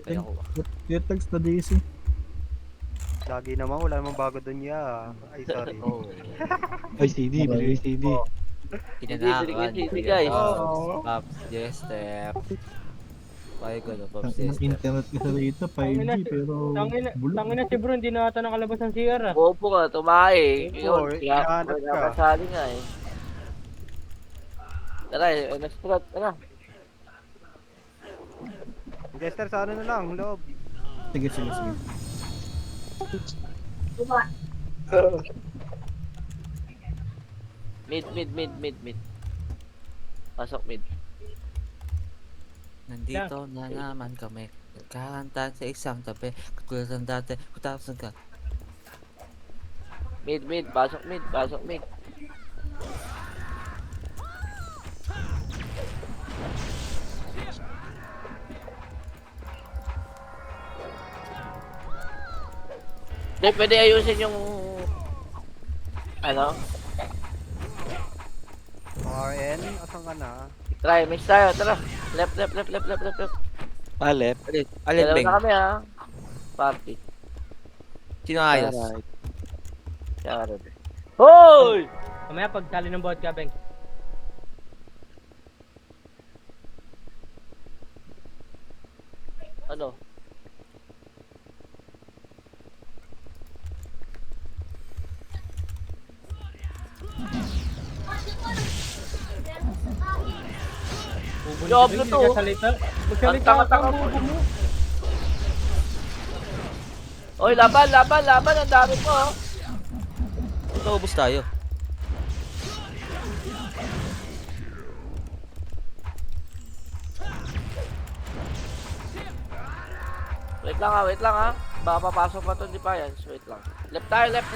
Ay, ako. Text na DC. Lagi naman, wala namang bago dun ya. Ay, sorry. Oh. Ay, CD. Bili ko CD. Kinanakan. Hindi, guys. Pops, J-Step. Pay ko na, Pops, Ang J-Step. internet kasi rito, 5G, pero bulok. Tangina si bro, hindi na ata nakalabas ng CR ah. Bobo ka, tumae. Oo, Yun, hinahanap ka. kasali nga eh. Tara, next plot, tara. Jester, sa ano na lang, loob. Sige, sige, sige. Mid. Pasok mid. Nandito na naman kami. Nagkakanta sa isang tabi. Katulad ng dati, kutapos ka. Mid, pasok mid. Hindi, pwede ayusin yung... Ano? RN, asan ka na? Try, mix tayo, tara. Left. Alep. Alep, Dalawa Beng. na kami ha. Party. Sino ayos? Alright. Hoy! Mamaya pagtali ng bawat kabeng. Ano? Job na to. Magsalita. Magsalita Ang ka tanga-tanga mo. mo. Oy, laban. Ang dami mo. Oh. Ito, ubus tayo. Wait lang ha. Baka papasok pa to di Defiance. Wait lang. Left tayo, left.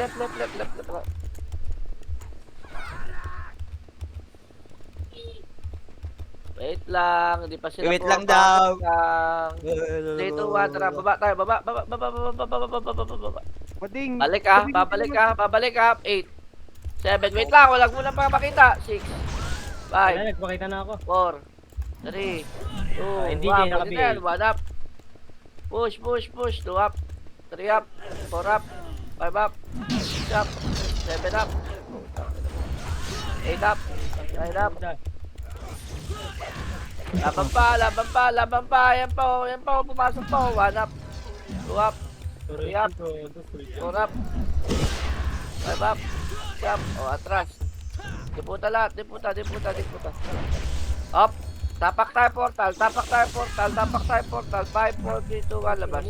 Wait lang, hindi pa sila Wait lang daw. 3, 2, 1, tara, baba tayo, baba. Mading! Babalik ka. 8, 7, wait lang, walang muna pa makita. 6, 5, Wala, nagpakita na ako. 4, 3, 2, hindi 1, kayo naka-BA. 1 up. Push, 2 up, 3 up, 4 up, 5 up, 6 up, 7 up, 8 up, 9 up. Laban pa, yan pa, pumasok pa, 1 up, 2 up, 3 up, 4 up, 5 up, 6 up, atras. Diputa lahat, diputa. Up, tapak tayo portal, 5, 4, 3, 2, 1, labas.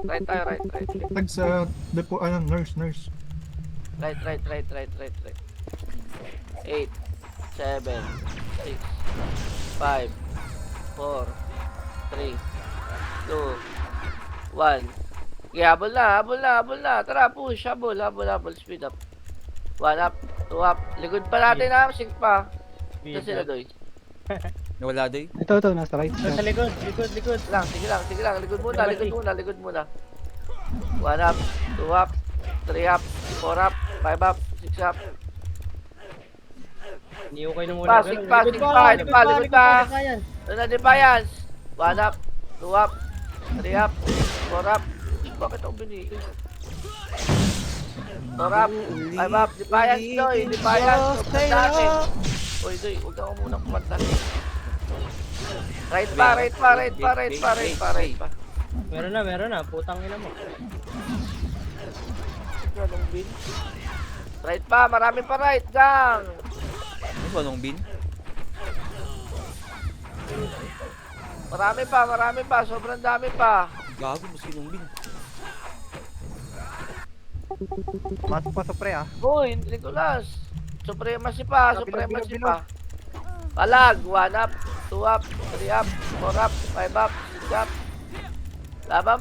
Right tayo. Tag sa depo, nurse. Right. 8, 7, 6, 5, 4, 3, 2, 1. Okay, habol na. Tara, push, habol, speed up. 1 up, 2 up. Likod pa natin ha, sync pa. Ito sila, Doy. Nawala doy. Ito, nasa right Sa likod. Sige lang. Likod muna. 1 up, 2 up, 3 up, 4 up, 5 up, 6 up. Iniukay na muna. Likod pa. Ito na Defiance. 1 up, 2 up, 3 up, 4 up. Bakit ako binigay? 4 up, 5 up. Defiance, Doy. Sobrang dami. Uy, Doy, huwag ka muna kumanta. Right pa. Meron na. Putang ina mo. Anong bin? Right pa, marami pa right, gang. Ano ba nung bin? Marami pa, sobrang dami pa. Gago, maski nung bin. Masok pa sa pre ah. Uy, Nicolas. Supremacy pa. Bilog. Palag, 1 up, 2 up, 3 up, 4 up, 5 up, 6 up. Laban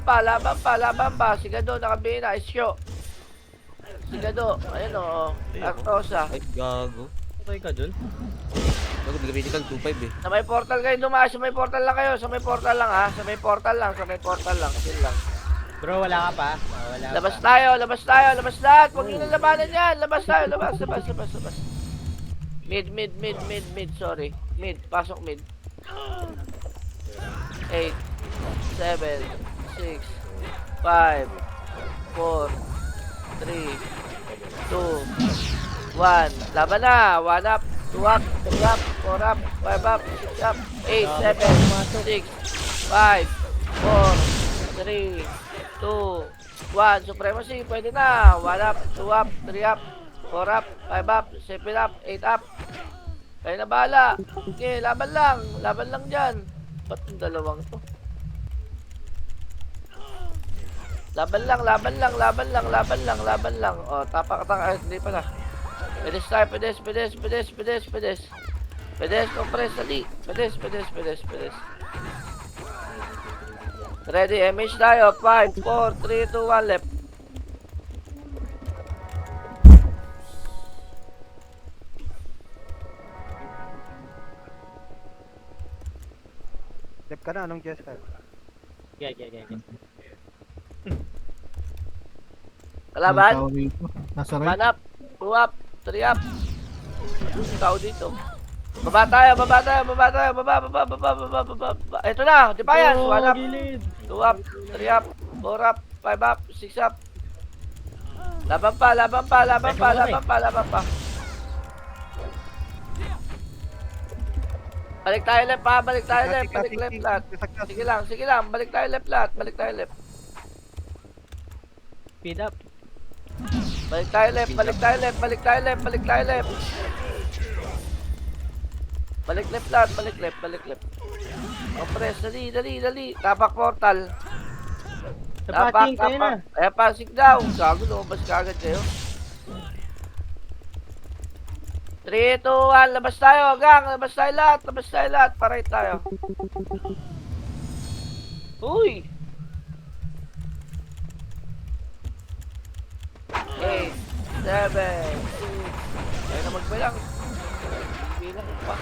pa. Sigado, nakabina, isyo. Sigado, ayun o, Artosa. Ay, gago. Okay ka dun? Gago, nagabili kang 2.5 eh. Sa may portal kayo dumaan, sa may portal lang kayo, sa may portal lang ha, sa may portal lang, chill lang. Bro, wala ka pa? Wala Labas pa. tayo, labas lahat, huwag nyo na labanan yan, labas tayo, labas. Mid, sorry. Mid, pasok mid. 8, 7, 6, 5, 4, 3, 2, 1. Laban na. 1 up, 2 up, 3 up, 4 up, 5 up, 6 up, 8, 7, 6, 5, 4, 3, 2, 1. Supremacy, pwede na. 1 up, 2 up, 3 up, 4 up, 5 up, 7 up, 8 up. Kayo na bahala. Okay, laban lang. Laban lang dyan. Ba't yung dalawang to? Laban lang, laban lang, laban lang, laban lang, laban lang. O, tapak. Ay, hindi pala. Pedes tayo, pedes, pedes, pedes, pedes, pedes. Pedes, compress, dali. Pedes, pedes, pedes, pedes. Ready, MH tayo. 5, 4, 3, 2, 1, left. Left ka na, anong Jester? Yeah. Kalaban. Ang tao rito. Nasa 1 right. up, 2 up, 3 up. Ikaw dito. Baba tayo, baba tayo, baba tayo, baba, baba, baba, baba, baba, baba. Ito na, Defiance. 1 up, Gilid. 2 up, 3 up, 4 up, 5 up, 6 up. Laban pa, laban pa, laban pa, laban pa, laban pa. Balik tayo left pa, balik tayo left, balik left lahat. Sige lang, balik tayo left lahat, balik tayo left. Speed up. Balik tayo left, balik tayo left, balik tayo left, balik tayo left. Balik left lahat, balik left, balik left. Compress, dali, dali, dali. Tapak portal. Sa patching, kayo na. Ayan, passing daw. Gago, lumabas ka agad kayo. 3, 2, 1, labas tayo, gang. Labas tayo lahat, paray tayo. Uy! 8, 7, 6. Ayaw na magbilang. Bilang pa.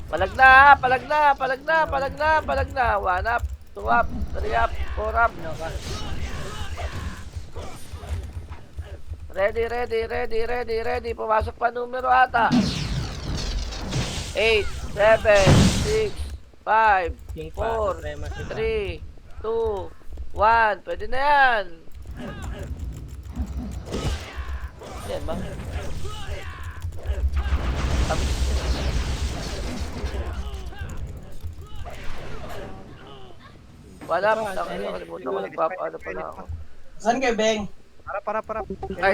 Palag na, palag na, palag na, palag na, palag na. 1 up, 2 up, 3 up, 4 up. Ready, ready, ready, ready, ready. Pumasok pa numero ata. 8, 7, 6, 5, King pa, 4, supremacy pa. 3, 2, 1. Pwede na yan. Yan ba? Wala pa. Nakalimutan ko. Nagpapaano pala ako. Saan kayo, Beng? Para. Try.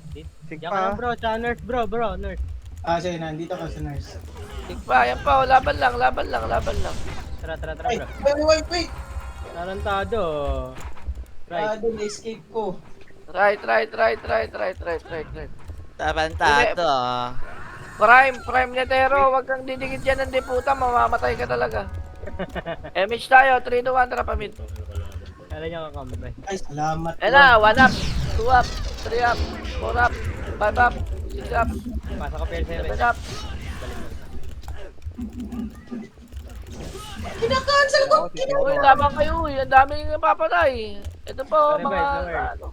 Sig Diyan ka na pa. bro, sa nurse bro, nurse. Sige, nandito ka sa nurse. Tik pa, yan pa. Laban lang. Tara Ay, bro. wait! Tarantado. Right. Doon, escape ko. Try. Tarantado. Prime Netero, wag kang didikit dyan ng diputa, mamamatay ka talaga. MH tayo, 3, 2, 1, tara pa mid. Kala niya kakambay. Ay, salamat. Ayan na, 1 up, 2 up, 3 up, 4 up, 5 up, 6 up, Pasok ka PL7. 7 up. Kinakancel ko! Uy, laban kayo, uy, ang daming napapatay. Ito po, Sorry, mga, boys, sorry. ano.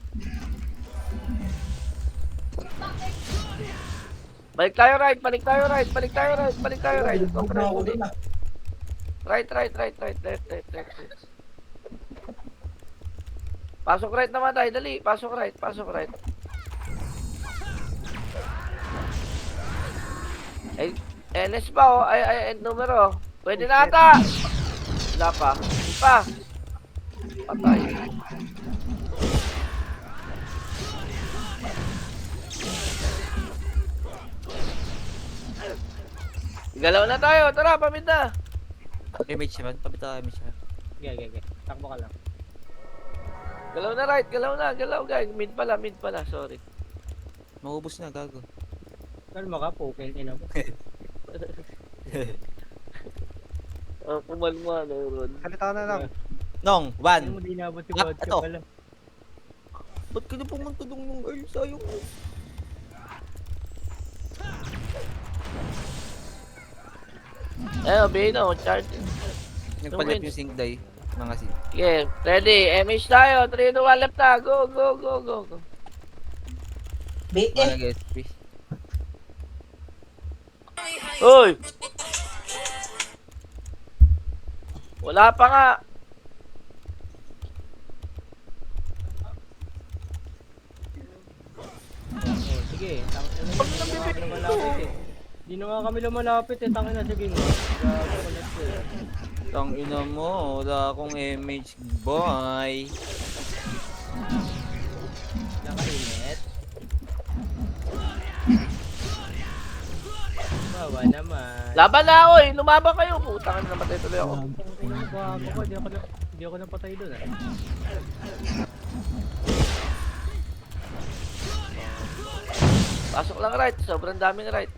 Balik tayo right. Bug na ako din ah. Right. Pasok right naman tayo, dali. Pasok right. Ay, NS pa oh. Ay, numero. Pwede na ata. Wala pa. Hindi pa. Patay. Galaw na tayo. Tara, pamid na. Image naman. Pabita ka image naman. Okay. Takbo ka lang. Galaw na right. Galaw guys. Mid pala. Sorry. Maubos na, gago. Kalma ka, poking ina mo. Kumalma na Ron. Salita na lang. Nong, Hindi mo 1. di inabot si Ah, Vodka ito. pala. Ba't ka na pumunta dong yung Earl? Sayang mo. Bino. Charge. Nagpalit yung sync die. Mga sin. Yeah. Ready. MH tayo. 3, 2, 1. Left na. Go. BF! Mga guys, please. Uy! Wala pa nga. Oh, sige, tangina na hindi na kami lumalapit eh. Hindi na nga kami lumalapit eh, tangina sige nga. Gago ulit eh. Tang ina mo, wala akong image boy. Nakainit. Bawa naman. Laban na, oy. Lumaban kayo. Putang na, namatay tuloy ako. Tingnan mo gago ko, hindi ako napatay doon ah. Pasok lang right. Sobrang daming right.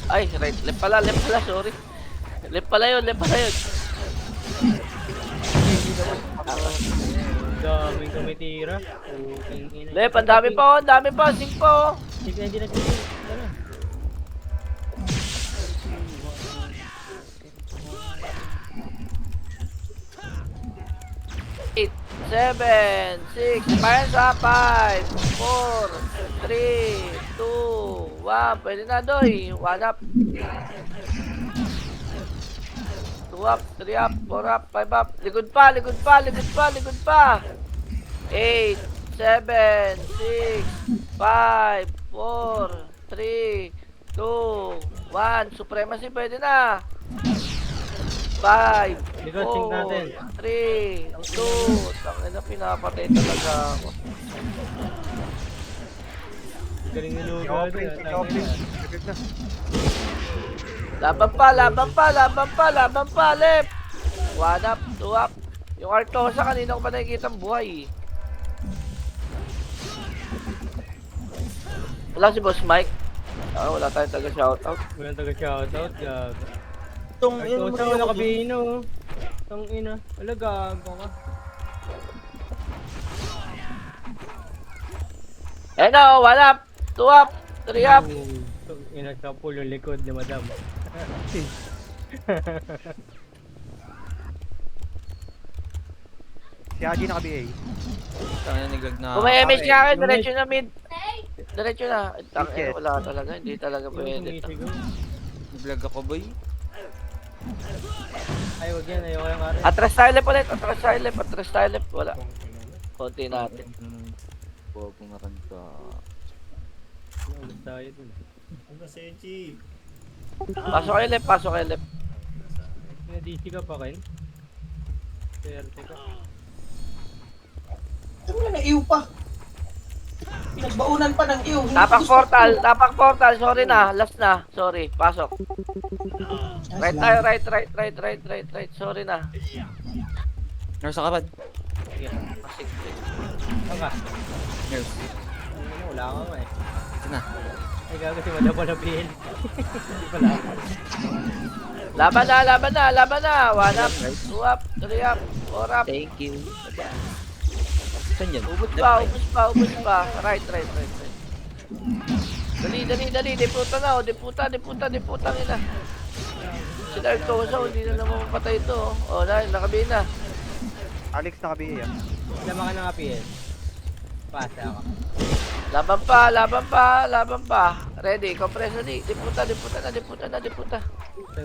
Ay, right. Left pala. Sorry. Left pala yun. Daming tumitira. Puking ina. Left, ang dami pa. Sing pa. Sige, hindi na sige. Ano? 8, 7, 6, payan sa 5, 4, 3, 2, 1. Pwede na, Doy. 1 up. 2 up, 3 up, 4 up, 5 up. Likod pa. 8, 7, 6, 5, 4, 3, 2, 1. Supremacy, pwede na. 5, Likod, sync natin. 3, 2, tangin na pinapatay talaga ako. Galing ni Lugo. Open. Laban pa, left. 1 up, 2 up. Yung Artosa kanina ko pa nakikita ang buhay. Wala si Boss Mike. Wala tayong taga-shoutout. Walang taga-shoutout, gago. Tong Ay, ina mo. Tosa, wala kabino. Tang ina. Wala, gago ka. Eh na, 1 up, 2 up, 3 up. Tang ina sa pulo likod ni madam. Si Haji naka-BA. Tang ina niglag na. Kung may MH okay. nga kayo, diretso na mid. Diretso na. Yes. Wala talaga, hindi talaga pwede. Naglag ako boy. Ay, wag yan. Ayoko lang arin. Atras tayo left. Wala. Konti natin. Huwag kong naranta. Ulit tayo dun. Pasok kayo left. DC ka pa, Ken? Swerte ka. Ito mo na iyo pa. Pinagbaunan pa ng iyo. Tapak portal. Sorry na, last na. Sorry, pasok. Right tayo, right. Sorry na. Nurse ka ba? Sige. Masik. Saan ka? Nurse. Ano, wala ka nga eh. Ito na. Ay, gago si madam pala PL. Hindi pala ako. Laban na. 1 up, 2 up, 3 up, 4 up. Thank you. Saan yan? Ubus pa. Right. Dali. Deputa na, deputa nila. Si Dartosa, hindi na naman mapatay ito. Nakabihin na. Alex naka-BA ah. Lama ka na nga PL. Pasa ako. Laban pa. Ready, compressor di. Deputa na. Ito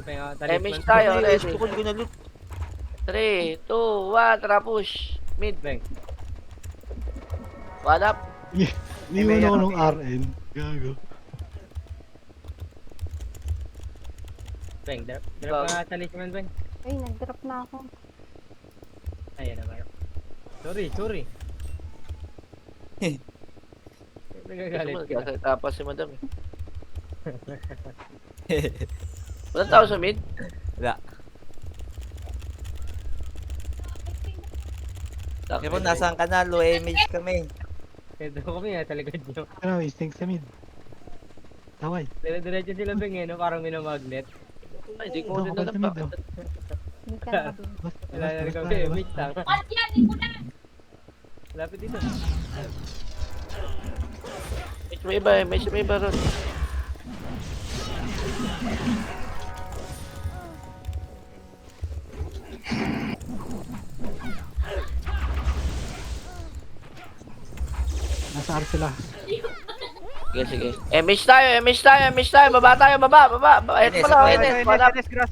yung MH tayo, ready. Tukod ko na loot. 3, 2, 1, tara push. Mid. Bang. 1 up. Iniwan ako ng RN. Gago. Bang, drop ka nga sa Lichman, Bang. Ay, nag-drop na ako. Ayan na ba? Sorry. Nagagalit ka. Tapos si madam eh. Walang tao sa mid? Wala. Kaya po nasaan ka na? Low image kami. Ito kami nga sa likod nyo. Ano, isting sa mid. Taway. Diretso sila Bang eh, no? Parang minamagnet. Ay, di ko Doon din ka alam sa pa. mid, oh. Hindi ka nakabili. Wala na rin kami, mix lang. Lapit dito. May iba ron. Nasa R sila. Sige, sige. MH tayo. Baba tayo, baba. Ito Enes, pala, Enes, Enes. One up. Grass.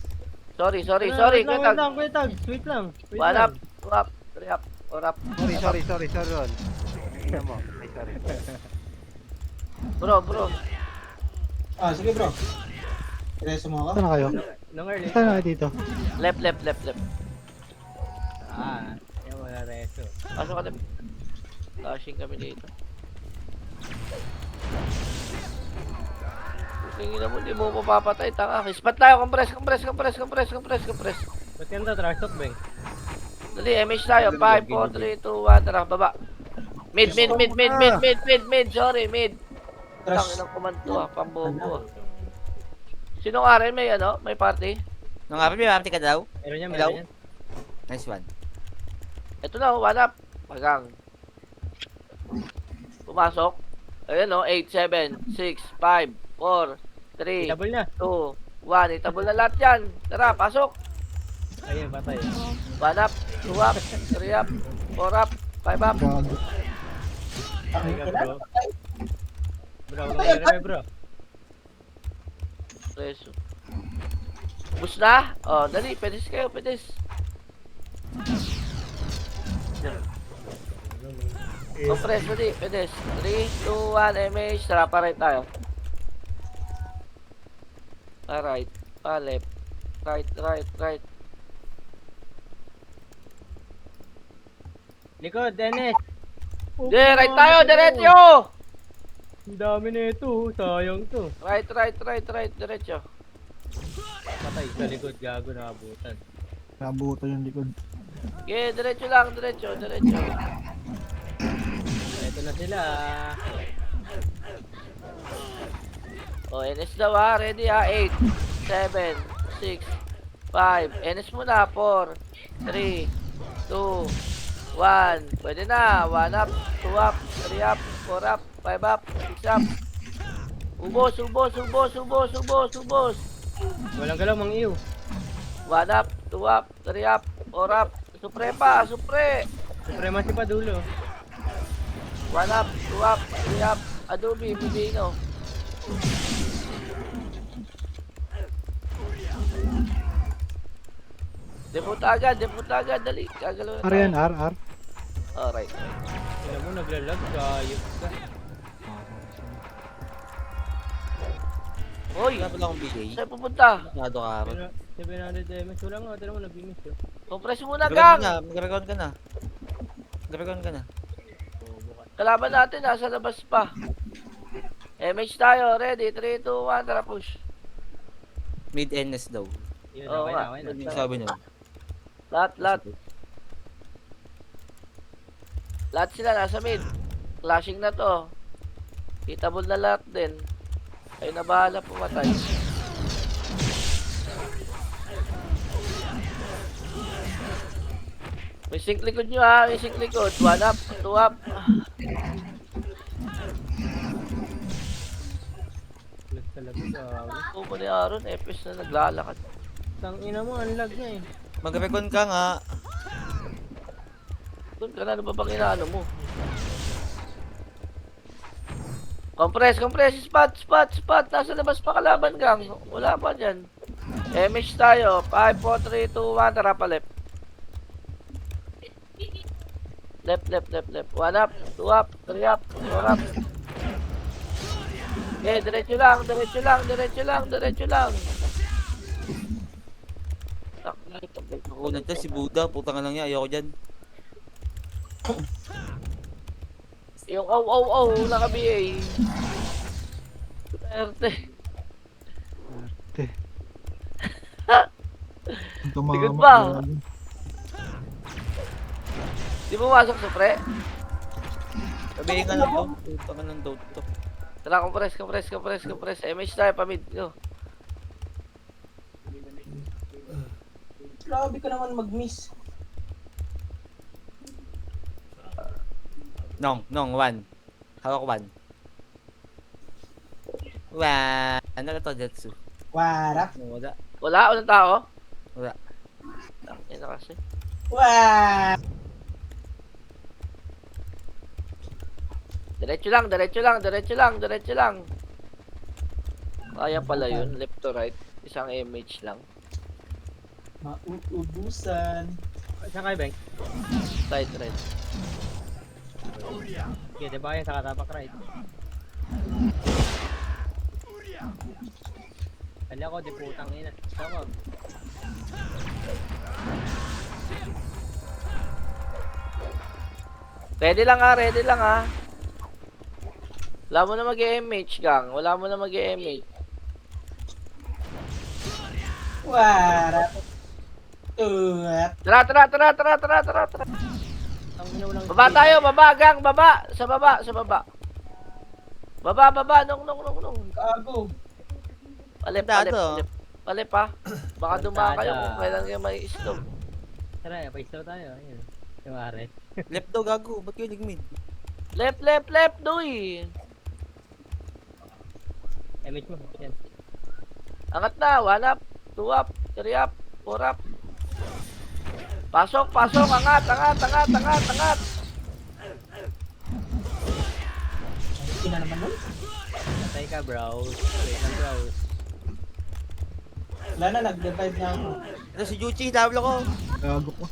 Sorry. Wait Kuya lang, Tag. Kuya Tag. Wait lang. One up, two up, three up, four up. Sorry, Ron. Tingnan mo. Ay, sorry. Bro. Ah, sige bro. Reso mo Saan ako? na kayo? Nung early. Saan na kayo dito? Left. Yan wala reso. Pasok ka left. Flashing kami dito. Tingin na mo, di mo mapapatay. Tanga. Spot tayo. Compress. Ba't yan to? Trash talk, Beng? Dali, MH tayo. 5, 4, 3, 2, 1. Tara, baba. Mid. Sorry, mid. Tang Trash. inang kumanto pambobo. Sinong RN may party? Nung nga, may mamati ka daw? Meron yan, Hello? meron yan. Nice one. Ito na, one up. Magang. Pumasok. Ayan 8, 7, 6, 5, 4, 3, Double na. 2, 1. Itabol na lahat yan. Tara, pasok. Ayun, patay. One up, 2 up, 3 up, 4 up, 5 up. Gago. Patay ka, bro. Bro, huwag kang hirap, bro. Preso. Bus na? Oh, dali. Pedis kayo, pedis. Compress, dali. Pedis. 3, 2, 1, MH. Tara, pa-right tayo. Pa-right. Pa-left. Right. Likod, Dennis. Di, right tayo. Diretso! Ang dami na ito. Sayang to. Right. Diretso. Patay sa likod. Gago, nakabutan. Nabuto yung likod. Okay, diretso lang. Diretso. Ito na sila. Oh, NS daw ha. Ready ha. 8, 7, 6, 5. NS muna. 4, 3, 2, 1. Pwede na. 1 up, 2 up, 3 up, 4 up, 5 up, 6 up. Ubos. Walang galaw, mang iyo. 1 up, 2 up, 3 up, 4 up. Supre pa, supre. Supremacy pa dulo. 1 up, 2 up, 3 up. Adobe, Bibino. Deputa agad, dali. Gagalaw na R yan, tayo. R. Alright. Alam mo, naglalag. Kayot ka. Hoy, Wala pala akong BA. saan pupunta? Nado ka ron. 700 MS. Wala nga, tira mo, nag-miss yun. Compress muna, gang! Mag-recon ka na. Kalaban natin, nasa labas pa. MH tayo, ready? 3, 2, 1, tara push. Mid NS daw. Yun, Oo okay nga. na, okay na. Yun yung sabi nun. Lahat. Lahat sila nasa mid. Clashing na to. Hitable na lahat din. Ay na bahala pumatay. May sink likod nyo ha, may sink likod. 1 up, 2 up. Lag talaga sa Pupo ni Aaron, Epes na naglalakad. Tangina mo, ang lag niya eh. Mag-recon ka nga. Doon ka na, ano ba bang inaano mo? Compress, spot. Nasa labas pa kalaban, gang. Wala pa dyan. MH tayo. 5, 4, 3, 2, 1. Tara pa left. Left. 1 up, 2 up, 3 up, 4 up. Okay, diretso lang. Ako na dyan, si Buddha. Putang lang niya. Ayoko dyan. Yung naka-BA. Erte. Likod ba? Di mo masok sa pre? Sabihin ka lang to. Putang ng doubt to. Tara, compress. MH tayo, pamid. Go. Grabe ka naman mag-miss. Nong, 1. Hawak 1. Ano na to, Jetsu? Warap. Wala. Walang tao? Wala. Yan na kasi. Wow. Diretso lang, diretso lang, diretso lang, diretso lang. Kaya pala yun, left to right. Isang image lang. Mauubusan. Saan kayo, Beng? Right, right. Sige, di ba kayo sa katapak right? Kala ko, di putang ina. Tawag. Ready lang ha, ready lang ha. Wala mo na mag-MH, gang. Wala mo na mag-MH. Warap. Uwap. Tara, tara, tara, tara, tara, tara, tara. Ang ina walang Baba tayo, baba, gang, baba. Sa baba, sa baba. Baba, baba, nung. Kago. Palip, Dado. palip, palip. Palip ha. Baka dumaan kayo Dada. kung kailan kayo may islog. Tara, pa-islaw tayo. Ayun. Yung are. Left daw gago, ba't kayo ligmid? Left, left, left, doy. Image mo. Yan. Angat na, 1 up, 2 up, 3 up, 4 up. Pasok, pasok, angat, angat, angat, angat, angat. Ay, na naman nun. Patay ka, browse. Wait lang, browse. Wala na, nag-divide na ako. Ito si Juchi, tablo ko. Gago ko.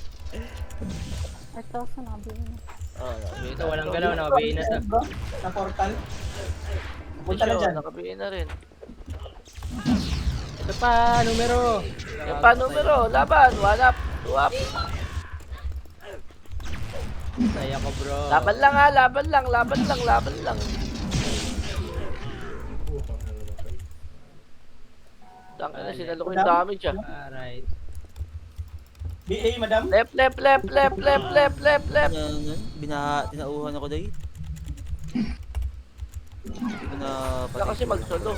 Ito, sinabi mo. Oh, Ito, walang galaw. Nakabihin na to. Bro, na portal. Punta na dyan. Nakabihin na rin. Ito pa, numero. Yung pa numero, laban, 1 up, 2 up. Saya ko, bro. Laban lang ha, laban lang, laban lang, laban lang. Tangin na, sinalo ko yung damage ah. Alright. BA, madam. Left, left, left, left, left, left, left, left. Tinauhan ako dahil. Hindi ko na Wala kasi mag-solo.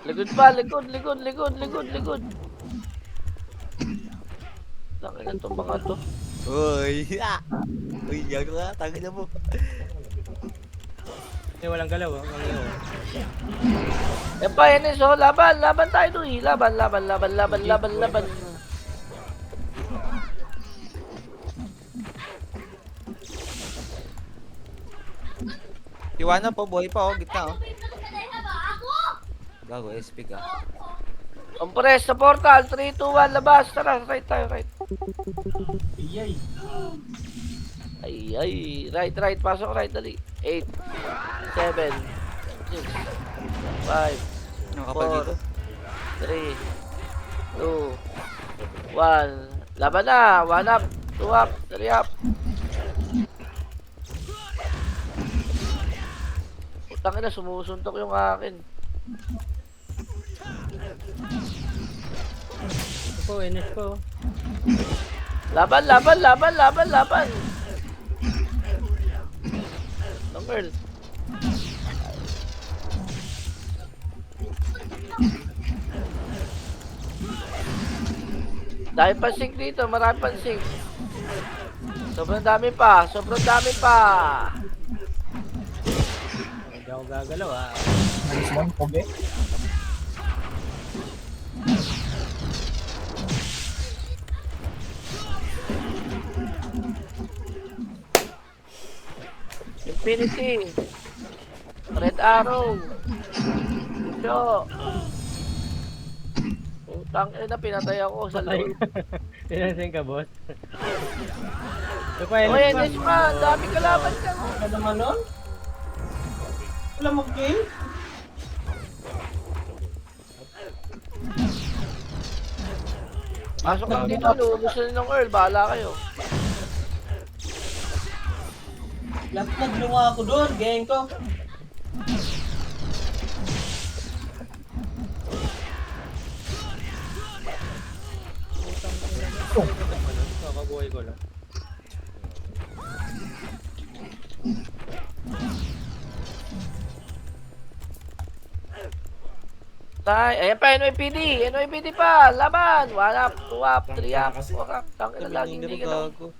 Likod pa, likod, likod, likod, likod, likod. Tangin na itong mga to. Uy! Uy, gago ka, tangin na mo. Walang galaw. Ang iyo. Yan pa, Enes, oh, laban, laban tayo doon eh. Laban, laban, laban, laban, laban, laban. Iwana po, buhay pa oh, gitna oh. Gago, SP ka. Compress sa portal, 3, 2, 1, labas. Tara, right tayo, right. Iyay. Ay, ay, right, right, pasok right, dali. 8, 7, 6, 5, Ang kapal dito. 3, 2, 1. Laban na, 1 up, 2 up, 3 up. Putang ina, sumusuntok yung akin. Ito po, NS po. Laban, laban, laban, laban, laban. No girl. Dahil pa sink dito, marami pa sink. Sobrang dami pa, sobrang dami pa. Hindi ako gagalaw, ah. Nice one, pogi. Infinity. Red Arrow. Yo. Utang ina, pinatay ako sa Patay loob. ka. Pinansin ka, boss. Ito pa, Oy, NS pa. Enes pa, dami kalaban ka. Ano naman nun? Wala mag-kill? Pasok lang dito, luubos na ng Earl, bahala kayo. Lahat naglunga ako doon, gang ko. Kakabuhay ko lang. Ayan pa, NYPD! NYPD pa! Laban! 1 up, 2 up, 3 up, 4 up. Tangin na lagi hindi ka lang. gago.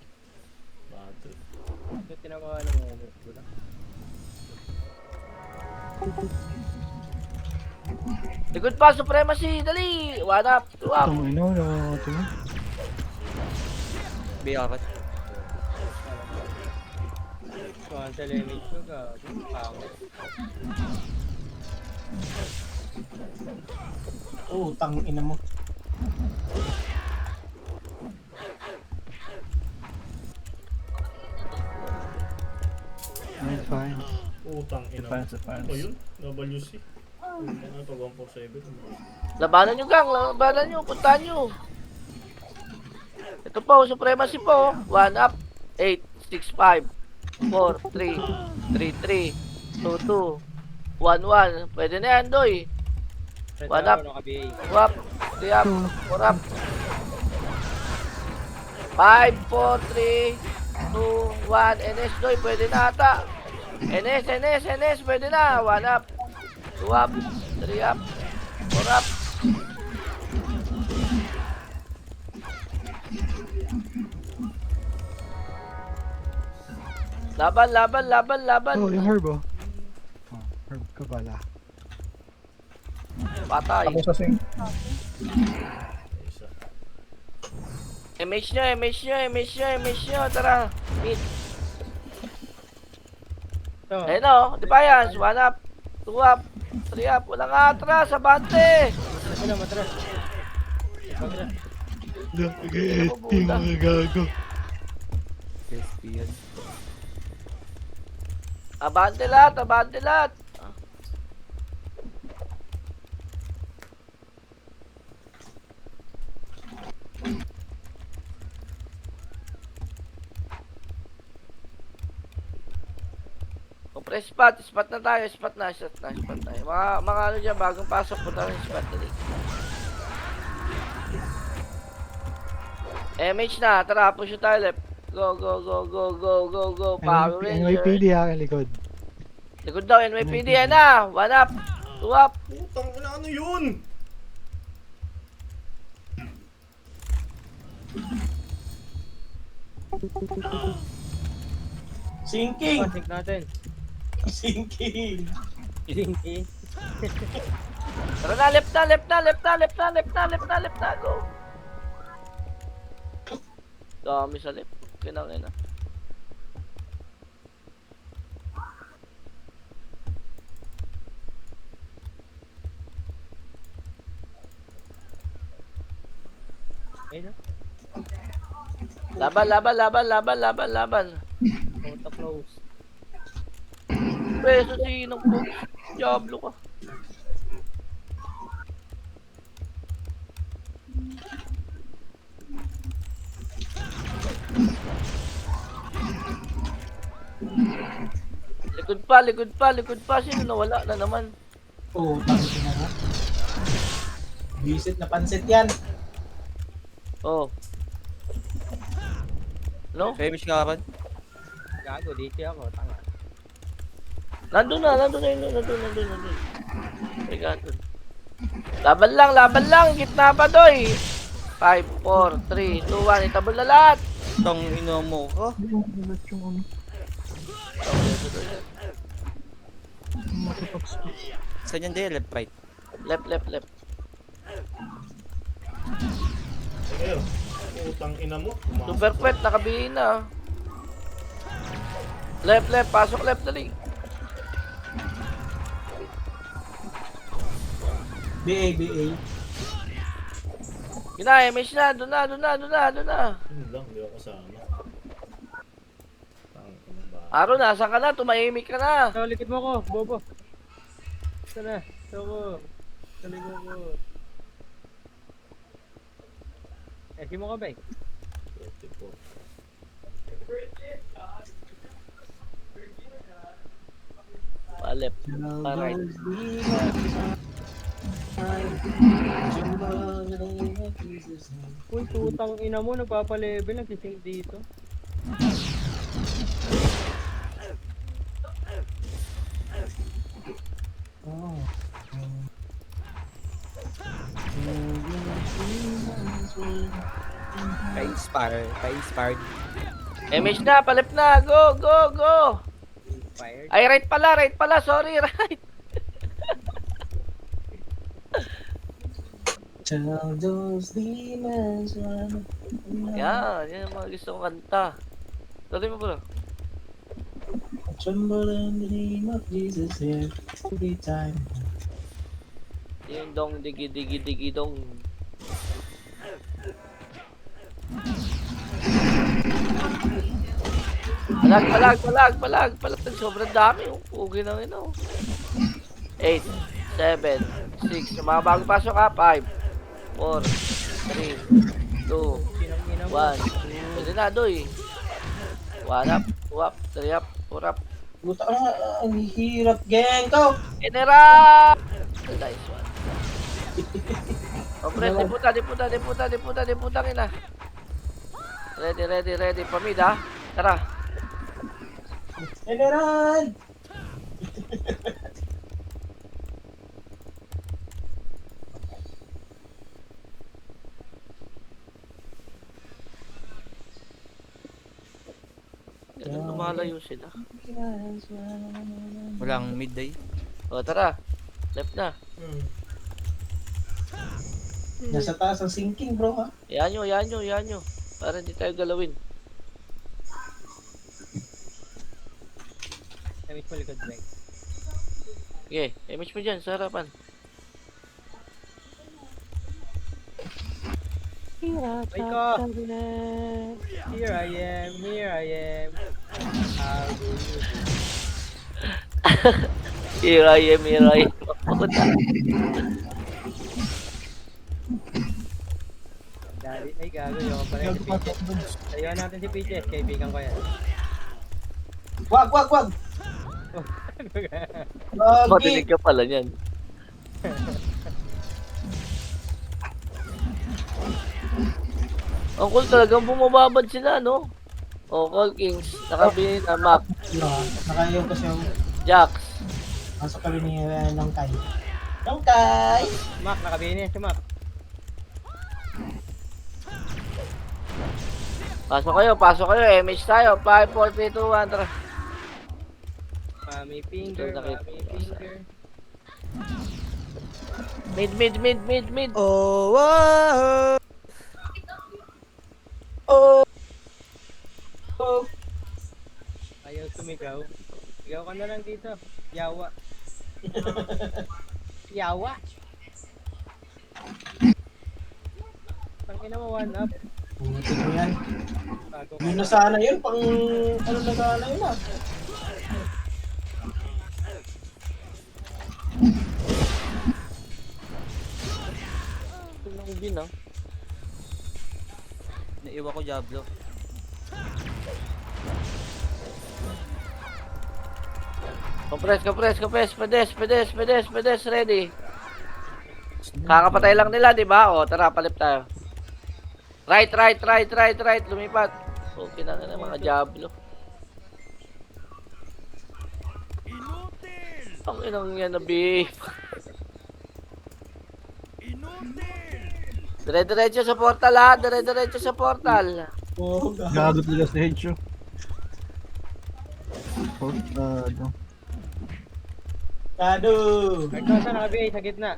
Ito tinawa ng NS ko lang. Likod pa, Supremacy, dali! One up, two up. Itong ino, ito. Biyakat. Cancel image ko ka. Pangit. Oh, tang ina mo. Fine, fine. Utang ina. Defense, defense. O yun, WC. Ano to, 147. Labanan nyo, gang. Labanan nyo. Puntahan nyo. Ito po, Supremacy po. One up. 8, 6, 5, 4, 3, 3, 3, 2, 2, 1, 1. Pwede na yan, Doy. Red One Arrow, up. naka-BA. 2 up. 3 up. 4 up. 5, 4, 3, 2, 1. NS, Doy. Pwede na ata. NS. Pwede na. 1 up. 2 up. 3 up. 4 up. Laban. Oh, yung herb oh. Oh, herb ka pala. Patay. Ako sa sing. Isa. MH nyo. Tara. Mid. Ito. Ayun o. Defiance. 1 up. 2 up. 3 up. Walang atras. Abante. Ano, matras. Matras. Nag-e-editing mga gago. PSP yan. Abante lahat. Press spot na tayo, spot na. Mga ano dyan, bagong pasok, punta ng spot dali. MH na, tara, push tayo left. Go, Power NYPD Ranger. ha, likod. Likod daw, NYPD, yan na. 1 up, 2 up. Utang ina, ano yun? Sinking! Pasik natin. Sinking! Ilinki. Tara na, left na, go. Dami sa left. Kinangin na. Ayun na. Laban. Auto close. Preso si Inong po. Diablo ka. Likod pa. Sino nawala na naman? Oh, tang ina mo. Visit na pansit yan. Oh. No? Famous ka ron? Gago, dito ako. Tanga. Nandun na yun. Regaton. Laban lang. Gitna pa, Doy. 5, 4, 3, 2, 1. Itabol na lahat. Tang ino mo ka. Saan yan din? Left, right. Left. Ayun. Utang ina mo. Super pet, nakabihin na. Left, pasok left dali. BA. Gina-MH na, doon na. Yun lang, hindi ako kasama. Tang ina ba? Aro, nasaan ka na? Tumahimik ka na. Ito, likod mo ko, bobo. Ito na. Ito ko. Ito likod ko. Eh, mo ka ba eh? 44. Left, right. Uy, tutang ina mo, nagpapalevel, nagsising dito. Oh. Pa-inspired. MH na, palip na. Go. Fired. Ay, right pala. Sorry, right. Tell those demons run. Yan ang mga gusto kong kanta. Tuloy mo bro. Tremble in the name of Jesus here. Every time. Yung dong, digi, digi, digi, dong. Palag. Sobrang dami. Pugi na rin, oh. 8, 7, 6. Yung mga bagong pasok ha. 5, 4, 3, 2, 1. Pwede na, doy. 1 up, 2 up, 3 up, 4 up. Buta ka na, ang hirap, geng ko. General! Nice one. Oh, pre, diputa ina. Ready. Pamid, ha? Tara. General! Ganun lumalayo sila. Walang midday. O, tara. Left na. Nasa taas ang sinking, bro, ha? Yan nyo. Para hindi tayo galawin. Damit mo likod, Beng. Okay, image mo dyan sa harapan. Hira, Ay ko! cabinet. Here I am. How do you do? Here I am. Papunta. Dali, ay gago yung pa rin si Peaches. Layuan natin si Peaches, kaibigan ko yan. Wag! Lagi! Matinig ka pala niyan. Ang cool talagang bumababad sila, no? O, Call Kings, nakabili na Mac, Nakayaw kasi yung Jax. pasok kami ni Nongkay. Nongkay! Mac, nakabili niya si Mac. Pasok kayo, MH tayo. 5, 4, 3, 2, 1, tara. Mami finger. Mid. Ayaw sumigaw. Sigaw ka na lang dito. Yawa. Tangina mo, 1 up. Puti mo yan. Bago Yun na sana yun, pang ano na sana yun, ah. Tingnan ko din, ah. Naiwan ko Diablo. Compress. Pedes, ready. Kakapatay lang nila, di ba? O, tara, palip tayo. Right. Lumipat. Okay na ng mga Diablo. Ang inang yan na beef. Dire-diretso sa portal, ha? Dire-diretso sa portal. Oh, gago. Gagot nila sa headshot. Portado. Kado! Artosa, nakabili sa gitna.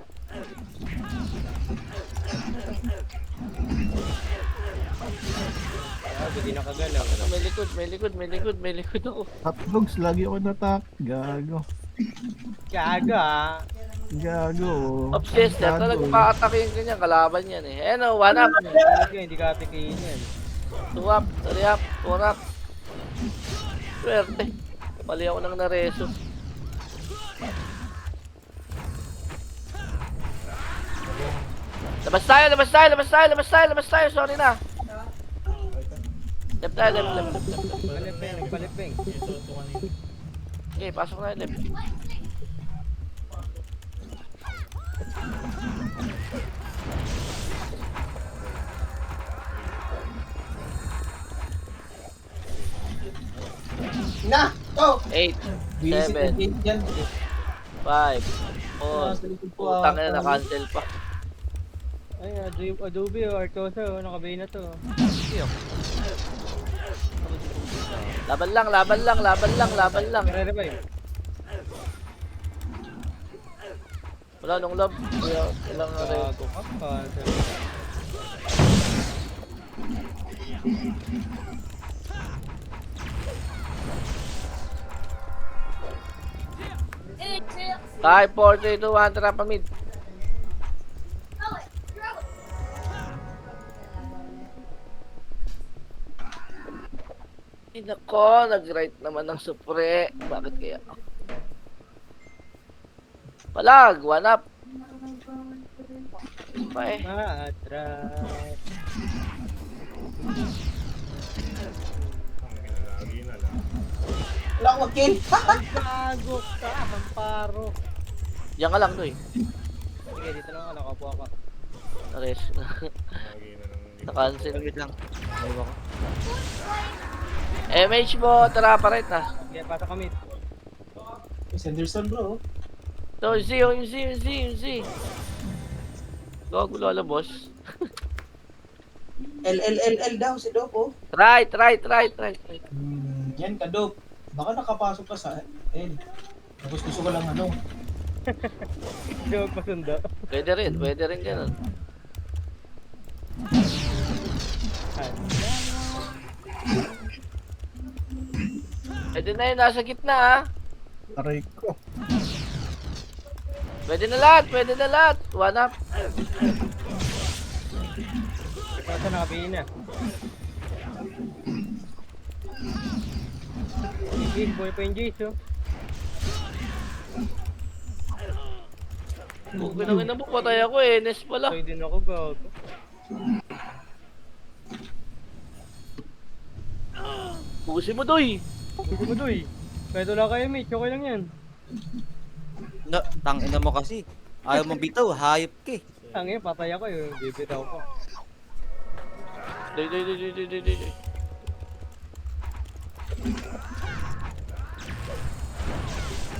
Gago, di nakagalaw. May likod ako. Hotdogs, lagi ako natak. Gago. Gago, ah. Gago. Obsessed, talagang makatake yung ganyan, kalaban yan eh. Ayan o, 1 up. Hindi ka atikihin yan. 2 up, 3 up, 4 up. Swerte. Mali ako ng nareso. Labas tayo. Sorry na. Left tayo, left. Palipeng. Okay, pasok na left. Na! Go! 8, Visit 7, yan. 5, 4. Sa likod ko, Putang na, na-cancel pa. Ay, Adobe o Artosa, nakabili na to. Laban lang. Re-revive. Wala nung love. Ilang na rin. Gago ka, cancel. Kahit 4, 3, 2, 1, tara pa mid. Ay nako, nag-right naman ng supre. Bakit kaya? Palag, 1 up. Pa eh. Atras. Lagi na lang. Wala akong mag-kill. Ay, gago ka, Amparo. Diyan ka lang to eh. Sige, dito lang ako, nakapo ako. Ares. Lagi na lang. Na-cancel. Wait lang. Ayaw ako. MH mo, tara pa rin ah. Sige, pata kami. Sanderson bro. So, yung Z. Gago lala, boss. L daw si Dope oh. Try. Yan ka Dope. Baka nakapasok ka sa L. Tapos gusto ko lang ano. Hindi mo pasundo. Pwede rin ganun. Pwede na yun, nasa gitna ah. Aray ko. Pwede na lahat. 1 up. Pata nakabihin na. Jace, boy pa yung Jace oh. Kung pinangin mo, patay ako eh. Nes pala. Pwede din ako gago. Bukusin mo, Doy. Hindi mo doy. Kahit wala kayo mate, okay lang yan. Tangina mo kasi. Ayaw mong bitaw, hayop ka eh. Tangin, patay ako eh. Bibitaw ko. Doy.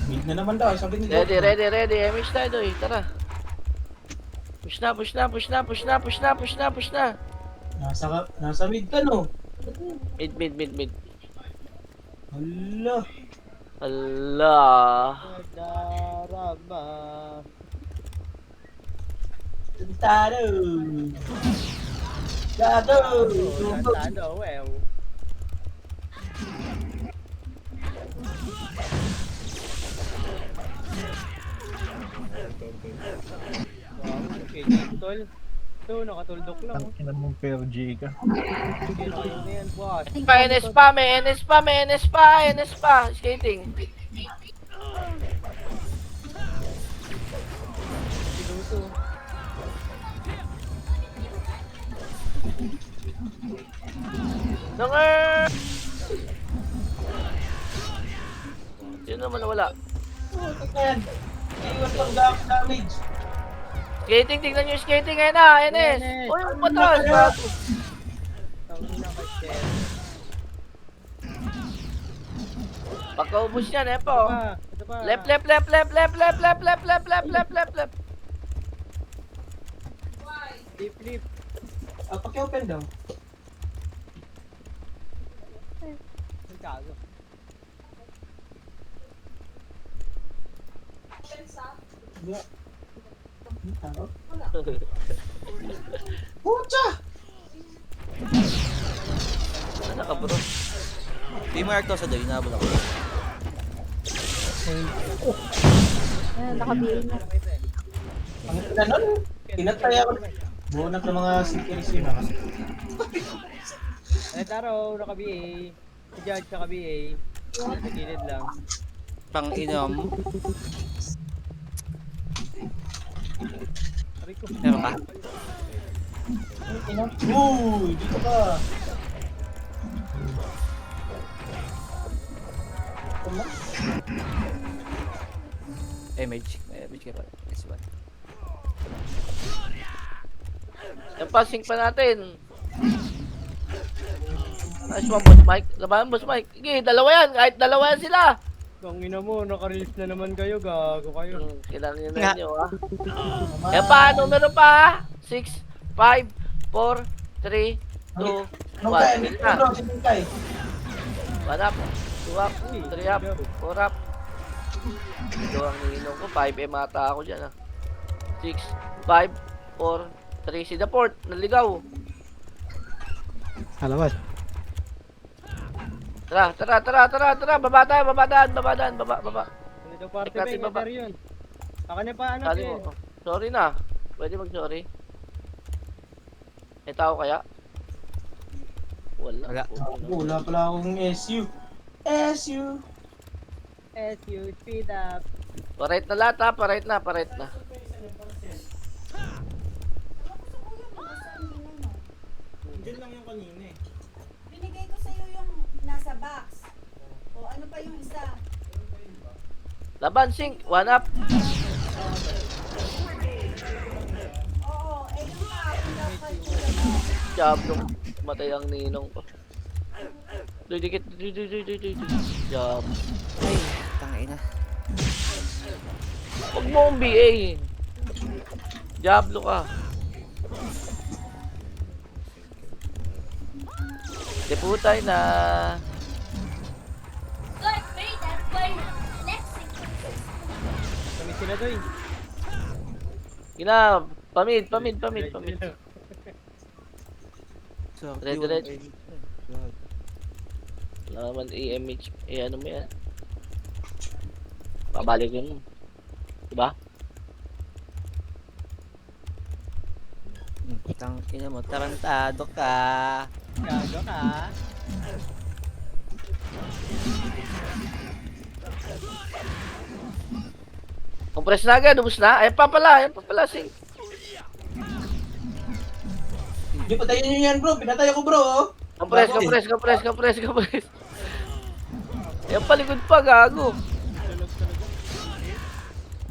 Mid na naman daw, sabi ni Dope. Ready. MH tayo, Doy. Tara. Push na. Nasa mid ka no. Mid. Hala. Allah. Darama. Tantado. Gago. Tantado, well. Okay, tol. Ito, nakatuldok lang. Ang ina mong per G ka. Sige, nakayo na yan, boss. May NS pa. Skating. Sinuto. Nunger! Sino naman nawala? Puto ka yan. Iwan pang damage. Skating, tingnan nyo yung skating ngayon na, NS! Uy, yung patras! Tangina ka, shit. Pagkaubos yan, Epo. Ito pa. Left. Flip. Paki-open daw. Ang kago. Wala. Pucha! Ano ka, bro? Di mo to sa doy, nabula ko. Nakabihin na. Ang ina nun. Pinatay ako. Bunak ng mga security yun ah. Ay, taro, naka-BA. Si Judge naka-BA. Sa gilid lang. Pang-inom. Aray ko. Meron ka? Uy! Dito ka! MH ka pala. This one. Yung passing pa natin. Nice one, Boss Mike. Labanan, Boss Mike. Sige, dalawa yan. Kahit dalawa yan sila. Ang ina mo, naka-release na naman kayo, gago kayo. Kailangan nyo na nyo, ha? Yan pa, numero pa. 6, 5, 4, 3, 2, 1. Nung kaya, dito bro, si Pinkay. 1 up, 2 up, 3 up, 4 up. Ito ang ininom ko. 5M ata ako dyan, ha? 6, 5, 4, 3. Si the port, naligaw. Halawat. Tara. Babadaan. Baba. Ano daw party Check natin ba? baba. Yun. Saka niya pa ano, Kali Jen. mo. Sorry na. Pwede mag-sorry. May tao kaya? Wala. Wala. Wala pala akong SU. SU. SU, speed up. Parate na lahat ha. Parate na. Diyan lang yung kanina eh. Binigay ko sa'yo yung nasa box. O ano pa yung isa? Laban, sync. 1 up. Oo, eh yung kahapon dapat yung Diablo. Matay ang ninong ko. Dikit. Job. Ay, tangina. Huwag mo akong BA. Diablo ka. Deputay na. Kami sila doy. Gina. Pamid. So, Red. Wala naman EMH. Ano mo yan? Babalik yun. Diba? Tangina mo, tarantado ka. Gago ka. Compress na agad. Ubus na. Ayan pa pala. Sing. Di patayin nyo yan bro, pinatay ako bro oh. Compress. Ayan pa, likod pa. Gago.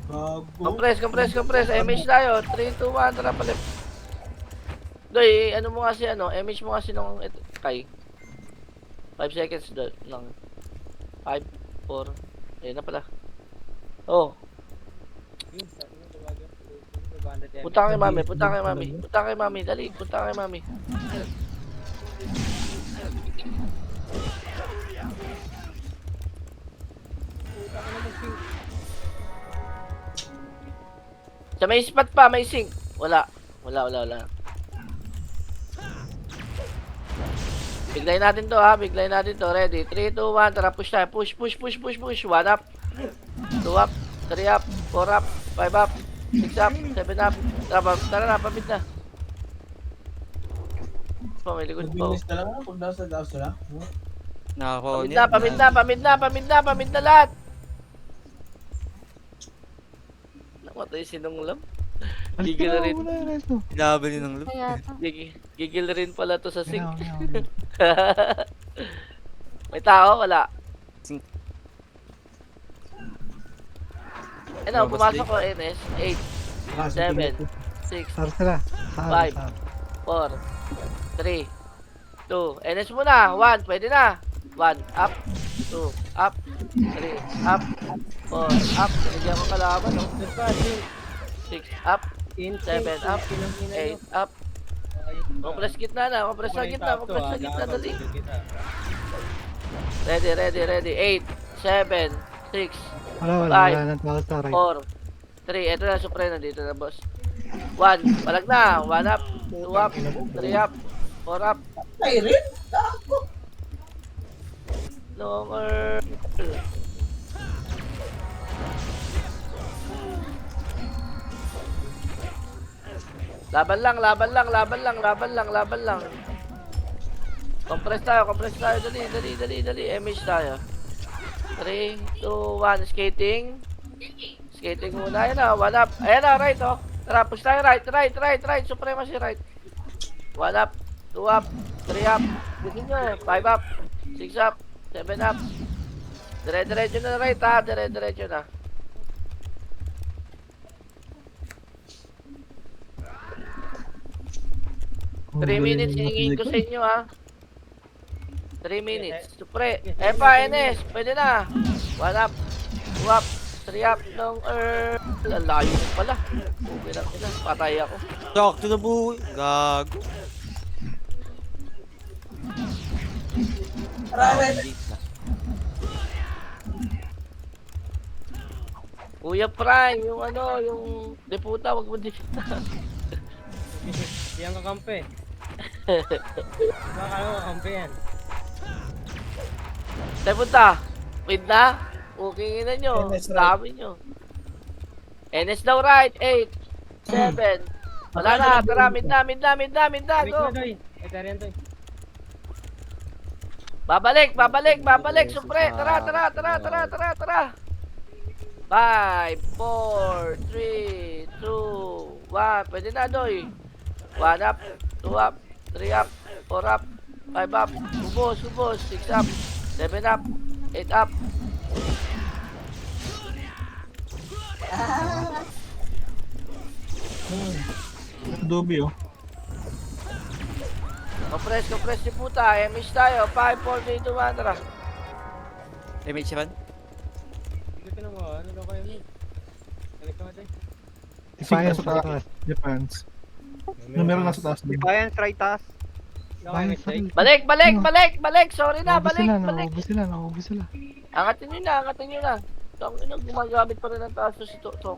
Bago. Compress. MH tayo. 3, 2, 1. Tara palit. Doy, ano mo kasi MH mo kasi nung kay 5 seconds lang. 5, 4. Ayun na pala. Oh, punta kay mami. Dali, punta kay mami. Sa may spot pa, may sink. Wala. Biglayin natin to ha. Ready? 3, 2, 1. Tara, push tayo. Push. 1 up. 2 up. 3 up. 4 up. 5 up. 6 up. 7 up. Tara na. Pamit na. May likod po. Bilis talaga kung nasa daw sila. Nakakuha Pamit na lahat. Namatay sinunglam. Gigil na rin. Laban yun ng loop. Gigil na rin pala to sa sink. May tao? Wala. Sink. Ano, pumasok ko NS. 8, 7, 6, 5, 4, 3, 2. NS muna. 1. Pwede na. 1. Up. 2. Up. 3. Up. 4. Up. Nagyan ko kalaban. 6. Up. 7 up. 8 up. Compress gitna na. Compress sa gitna. Dali. Ready. 8, 7, 6, 5, 4, 3. Ito na, Supre. Nandito na, boss. 1. Balag na. 1 up. 2 up. 3 up. 4 up. Ay rin? Ako. Longer. Laban lang. Compress tayo. Dali. MH tayo. 3, 2, 1. Skating muna. Ayan na. 1 up. Ayan na. Right, oh. Tara, push tayo. Right. Supremacy right. 1 up. 2 up. 3 up. Gusto nyo. 5 up. 6 up. 7 up. Dire-diretso na right, ha. Dire-diretso na. Oh, 3 minutes, hingin ko sa inyo ha. 3 minutes. Supre. Epa, NS. Pwede na. 1 up. 2 up. 3 up. Long Lalayo mo pala. Okay lang sila. Patay ako. Talk to the boy. Gago. Kuya Prime, yung ano, yung deputa, wag mo deputa. Di ang kakampi. Baka ano kakampi yan. Deputa, wait na. Okay na nyo. NS right. Dami nyo. NS daw right. 8, 7. Wala na. Tara, mid na. Wait na, Go. Doy. Etarian, Doy. Babalik. Supre. Tara. 5, 4, 3, 2, 1. Pwede na, Doy. 1 up, 2 up, 3 up, 4 up, 5 up. Ubos. 6 up, 7 up, 8 up. Adobe oh. Compress si puta. MS tayo. 5, 4, 3, 2, 1. Tara. Image run. Hindi ka naman, ano daw kayo ni? Balik ka nga, Doy. Defiance sa taas. Defiance. Numero na sa taas din. Defiance, right taas. Ikaw kayo, mistake. Balik. Sorry na, balik. Naubos sila. Angatin nyo na. Gumagamit pa rin ng taas si Tokyo.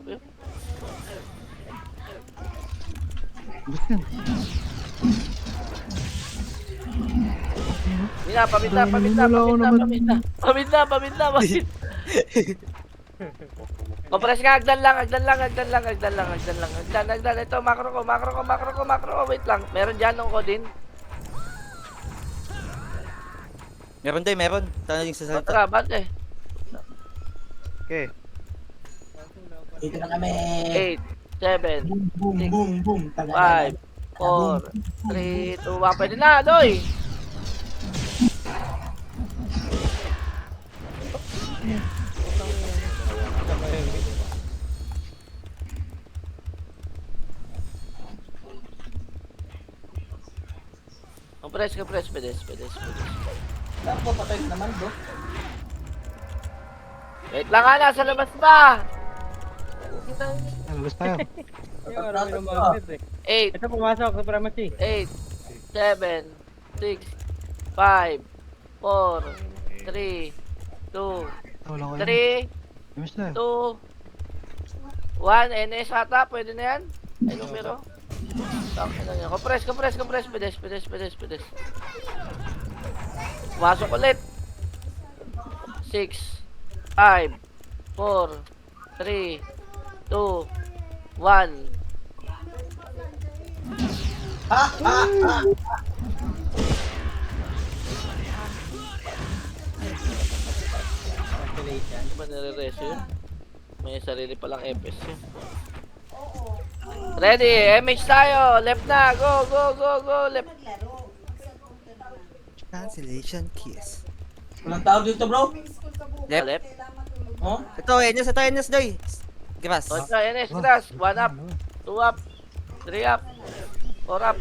Mina, paminta. Compress ka, agdan lang. Ito, macro ko. Wait lang. Meron dyan nung ko din. Meron. Tana yung sasalita. Tara, bante. Okay. Dito na kami. 8, 7, Boom. 5, 4, 3, 2, 1. Pwede na, Doy. Compress. Pedes. Ako, patay naman, bro. Wait lang nga, nasa labas pa. Labas tayo. Yung marami ng magnet eh. 8, Ito pumasok sa pharmacy. 8, 7, 6, 5, 4, 3, 2, Wala ko 3, Labas tayo. 2, 1. NS ata, pwede na yan? Ay, numero. Compress. Pedes. Pumasok ulit. 6, 5, 4, 3, 2, 1. Cancellation. Di ba nare-reso yun? May sarili palang FS yun. Ready, MH tayo. Left na. Go. Left. Maglaro. Mag-cellphone ka naman. Cancellation kiss. Walang tao dito, bro. Swimming school ka bukas. Left. Left. Kailangan matulog. Oh? Ito, NS, Doy. Grass. Kontra, NS, grass. 1 up. 2 up. 3 up. 4 up.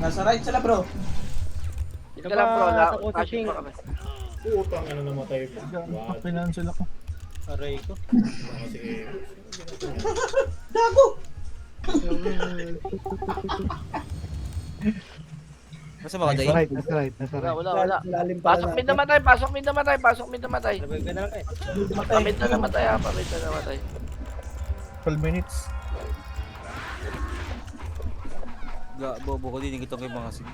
Nasa right sila, bro. Dito ka lang, bro. Ako sa Passion ping. pa kami. Putang ina namatay pa. What? Pinansel ako. Aray ko. Kasi Gago! Masa mo ka, Doy? Nasa right. Wala. Lalim pa Pasok na. mid namatay. Labag ka na lang eh. Pamid na namatay. 12 minutes. Bobo ko din itong kay mga sige.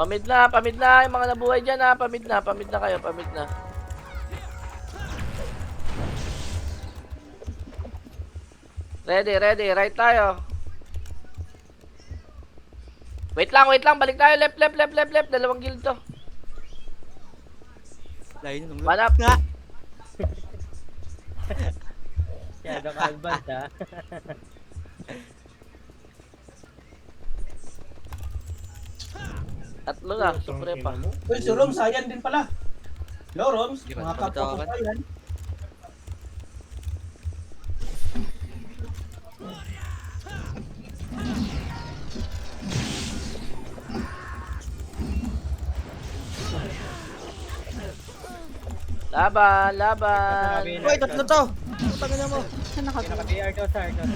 Pamid na. Yung mga nabuhay dyan ha. Pamid na kayo. Ready. Right tayo. Wait lang. Balik tayo. Left. Dalawang guild to. Layo nung Manap. Kaya naka-advance ha. Tatlo na. Supre pa. Uy, si Roms, ayan din pala. Hello, Roms. Di ba, Mga kapwa ko tawagan? pa yan. Laban. Uy, tatlo to! Putang ina mo! Naka-PR daw sa Arto.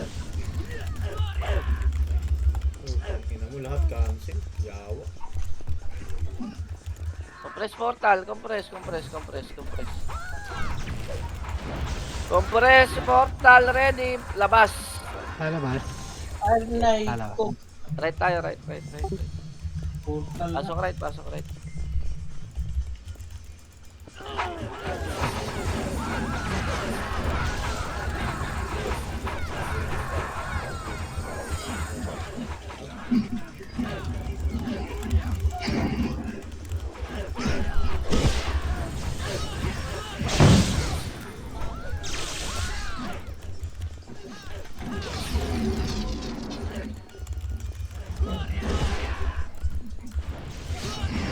Putang ina mo lahat cancel. Yawa. Compress portal, compress. Compress portal, ready. Labas. Lalabas. Alay ko. Right tayo, right. Portal na. Pasok right.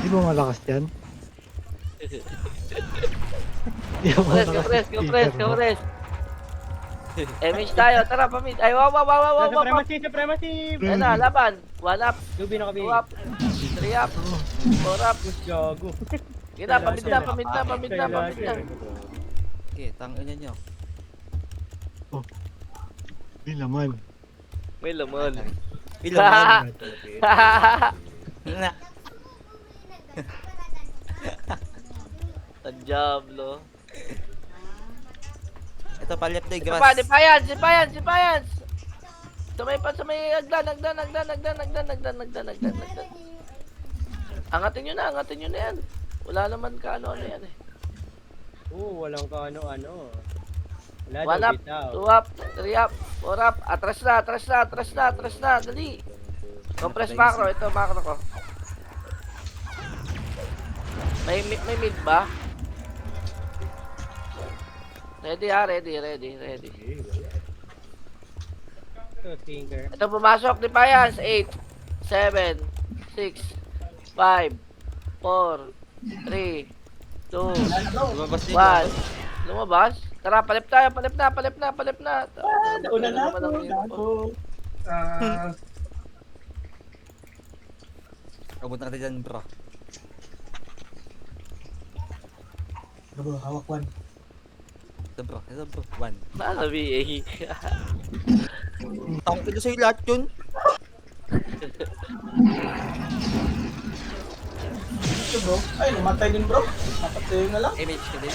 Di ba malakas yan? Di ba Compress. Image tayo, tara pamit. Ay, wow. Supremacy! Ayan na, laban. 1 up, Lubi na 2 kami. up, 3 up, 4 up. Gago. Gina, pamit na. Okay, tangin nyo. Di laman. May laman. Ilan na? Ang Diablo. Ito pa left day Ito grass. pa, Defiance. Sa may agdan. Angatin nyo na yan. Wala naman ano yan eh. Oo, walang kaano-ano. Wala 1 daw up, bitaw. 2 up, 3 up, 4 up. Atras na. Dali. Compress macro. Ito, macro ko. May mid ba? Ready. Ito, Tinker. Ito pumasok, Defiance. 8, 7, 6, 5, 4, 3, 2, Lumabas din. 1. Lumabas? Tara, palip na. Nauna na ako. Abot na kita dyan, bro. Bro, hawak one. Ito bro. 1. Nalabi eh. Tangin ko sa'yo lahat yun. Ito bro. Ay, namatay din bro. Napatay na lang. Image ka din.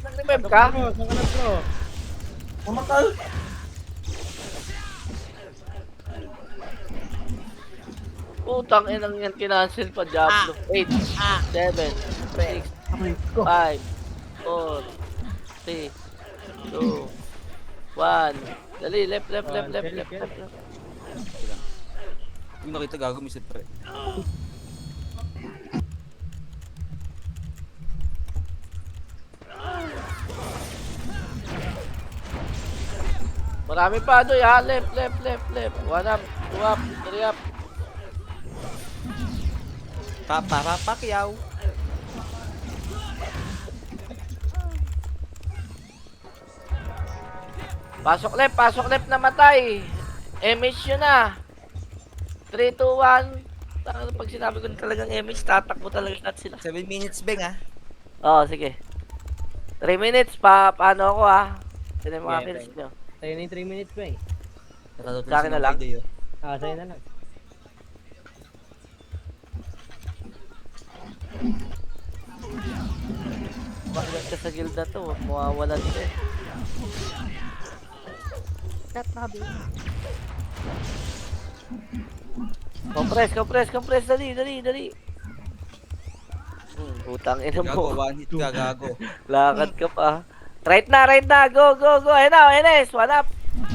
Nag-revive ka? Bro, saan ka na bro? Mamatay. Putang inang yan, kinancel pa, Diablo. 8, 7, 6, 5, 4, 3, 2, 1. Dali, left. Yung nakita gago, Mr. Pre. Marami pa doy ha. Left. 1 up, 2 up, 3 up. Para Pacquiao. Pasok left na matay. MH yun na. 3, 2, 1. Pag sinabi ko na talagang MH, tatakbo talaga lahat sila. 7 minutes, Beng, ah. Oo, sige. 3 minutes paano ako ha? Sino yung mga Okay, kills nyo? Tayo na yung 3 minutes ba eh. Sa akin na lang? Sa'yo na lang. Bakit ka sa guild na to? Mawawalan ka eh. Compress, dali. Putang ina Gago, mo. 1 hit ka, gago. Lakad ka pa. Right na. Go. Ayun na, NS. 1 up.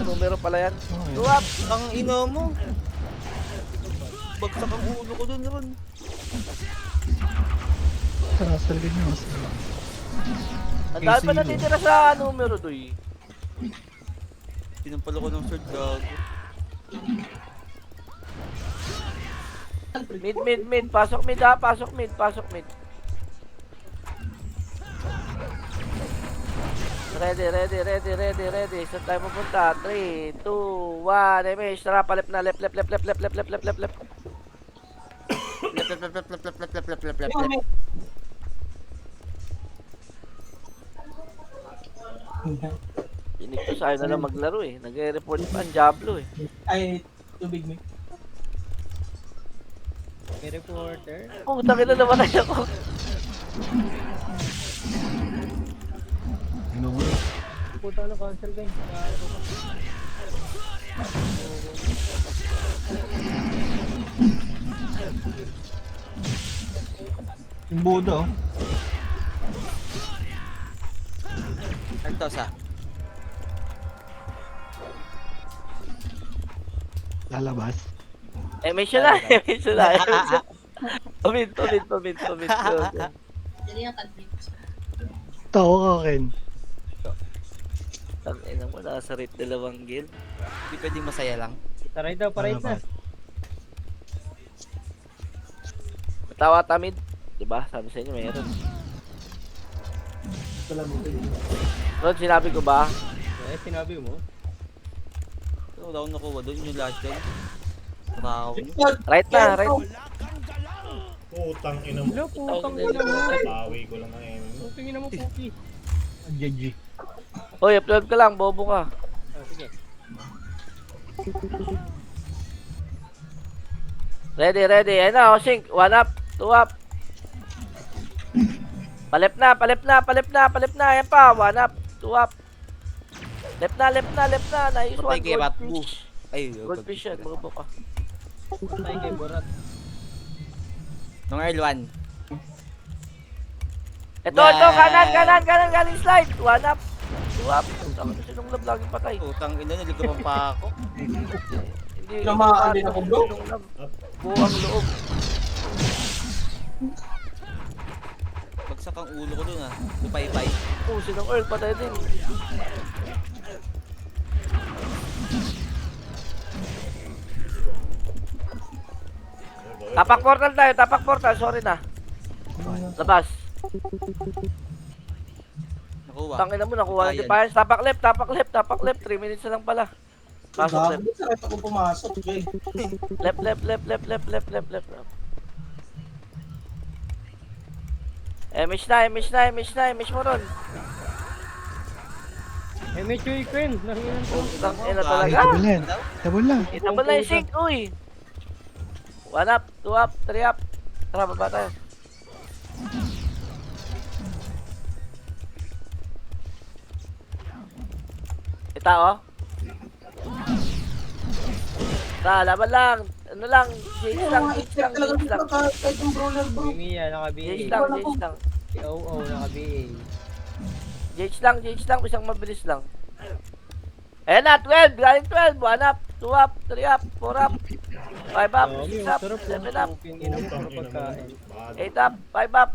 Ano, meron pala yan? 2 up. Ang ina mo. Bagsak ang ulo ko dun, Ron. Sarasal din yun. Ang dami pa natitira sa numero doy. Pinampalo ko ng sword, gago. Mid. Pasok mid ha. Pasok mid. Ready. Saan tayo pupunta? 3, 2, 1. Image. Tara, palip na. Left. Iniktos, ayaw na lang maglaro eh. Nag-report pa ang Diablo eh. Ay, tubig mo. May reporter. Oh, taki na naman ako. Puta na cancel guys. Yung Buda, oh. Santos ah. Lalabas. May sila, may sila. Pamit. Tao ka, Ken. Tangina mo, nasa rate 2 gil. Hindi pwedeng masaya lang. Taray daw, paray na. Tawa tamid. Diba? Sabi sa inyo, mayroon. Rod, sinabi ko ba? Eh, sinabi mo. Wala akong nakuha doon yung lahat yan. Tao. Right na, right. Putang ina mo. Wala, putang ina mo. Bawi ko lang ang MM mo. Putang ina mo, Puki. GG. Hoy, upload ka lang, bobo ka. Ah, sige. Ready. Ayun na, Osink. 1 up, 2 up. Palep na. Ayan pa, 1 up, 2 up. Left na. Nice one, Patay kay gold Ratbu. fish. Ay, Gold fish yan, bobo ka. Patay kay Borat. Nung Earl 1. Ito, kanan, galing slide. 1 up, 2 up. Tama na sinong love, laging patay. Utang ina, naligawan pa ako. Hindi, Tinamaan din ako, bro. sinong love. Buang loob. Bagsak ang ulo ko dun ah. Upay-pay. Oh, sinong Earl, patay din. Tapak portal, sorry na. Labas. Nakuha. Tangina mo, nakuha ng Ayan. defiance. Tapak left. 3 minutes na lang pala. Pasok left. Gabi, sarap ako pumasok, Jay. Left. Mish mo ron. Eh, may Chuy Queen. Nanginan ko. Tangina Ay, talaga. tabulan. Tabulan. Itabal na yung sync, uy. 1 up, 2 up, 3 up. Tara, baba tayo. Itao. Tara, laban lang. Ano lang, Jace lang. Kahit yung brawler, bro. Mia, naka-BA. Jace lang. Si OO, naka-BA. Jace lang, isang mabilis lang. Ayan na, 12, galing 12, 1 up, 2 up, 3 up, 4 up, 5 up, 6 up, 7 up, Puping ina mo, Putang puro ina mo. pagkain. Bad. 8 up, 5 up.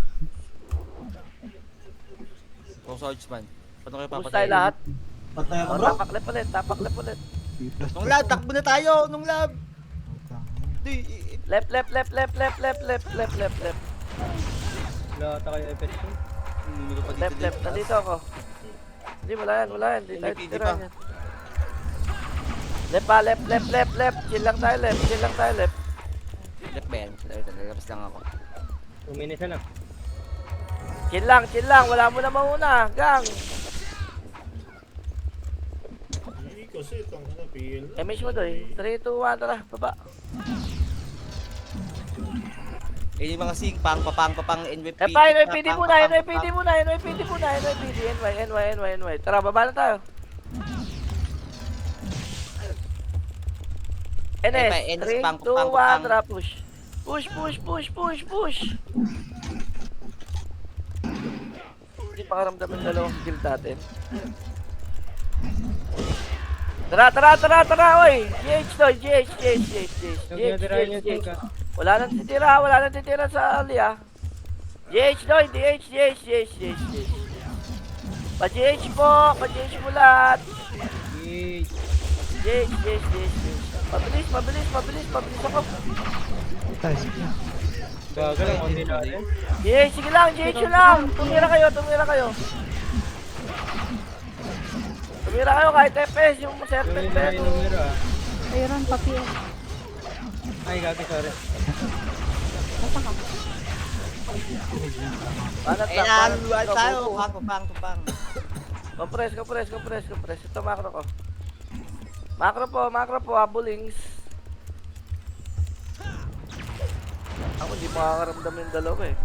Oh, Swordsman. Paano kayo Push tayo papatay? lahat. Patay ako, O, bro. tapak left ulit. Nung lab, takbo na tayo! Nung lab! Di, Left. Wala ata kayo effect ko. Nuno ka pa dito. Left, nandito ako. Hindi, wala yan. Hindi tayo Hindi titira pa. yan. Left. Chill lang tayo left. Left ba yan? Lalabas lang ako. 2 minutes na lang. Chill lang. Wala mo na mauna. Gang. Hindi kasi itong ano, PL. Miss mo doy. 3, 2, 1, tara. Baba. Eh, yung mga sing, papang, NWP. NYPD muna. NY. Tara, baba na tayo. NS, NS, 3, pang, 2, 1, tara, push. Push. Hindi pa karamdam ng dalawang kill natin. Tara, oy! GH. Yung ginadirahan niya, Chika. Wala nang titira sa ali ah. GH. Pa-GH mo lahat. Yay. GH. Mabilis ako. Nice. Gagal lang, hindi natin. GH, sige lang, GH lang. Tumira kayo. Tumira kayo kahit FPS, yung serpent Yung pero. numero ah. Mayroon papi. Ay, gagi, sorry. Banat Eh, lang. naluluan tayo. Papang. Compress. Ito macro ko. Macro po, abulings. Ako hindi makakaramdam yung dalawa eh.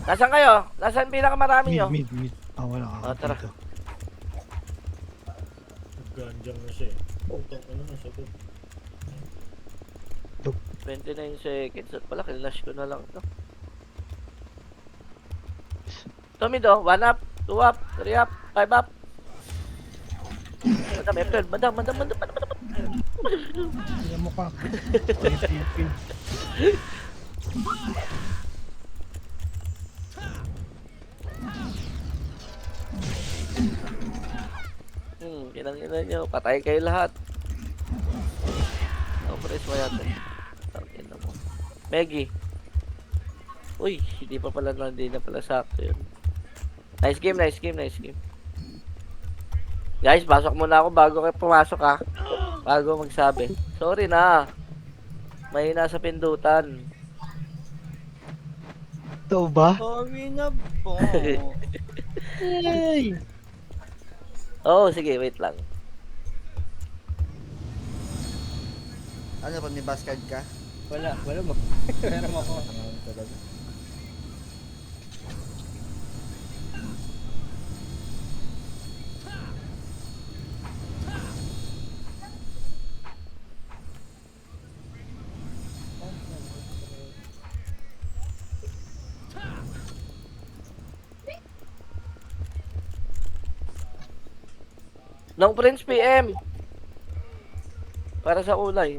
Nasaan kayo? Nasaan pinakamarami nyo? Mid. Wala ka. Oh, tara. Dito. Ganjang na siya eh. Putang ano na sagot. 29 seconds. At pala, kilash ko na lang ito. Tommy do, 1 up, 2 up, 3 up, 5 up. Madam. Tingnan mo ka. Kinang-ina nyo, patay kayo lahat. Compress mo yata. Tangina mo. Meggy. Uy, hindi na pala sakto yun. Nice game. Guys, pasok muna ako bago kayo pumasok ha. Bago magsabi. Sorry na. May nasa pindutan. Ito ba? Sorry na po. Oh, sige, wait lang. Ano pa, may basket ka? Wala mo. Meron ako. Long Prince PM. Para sa ulay.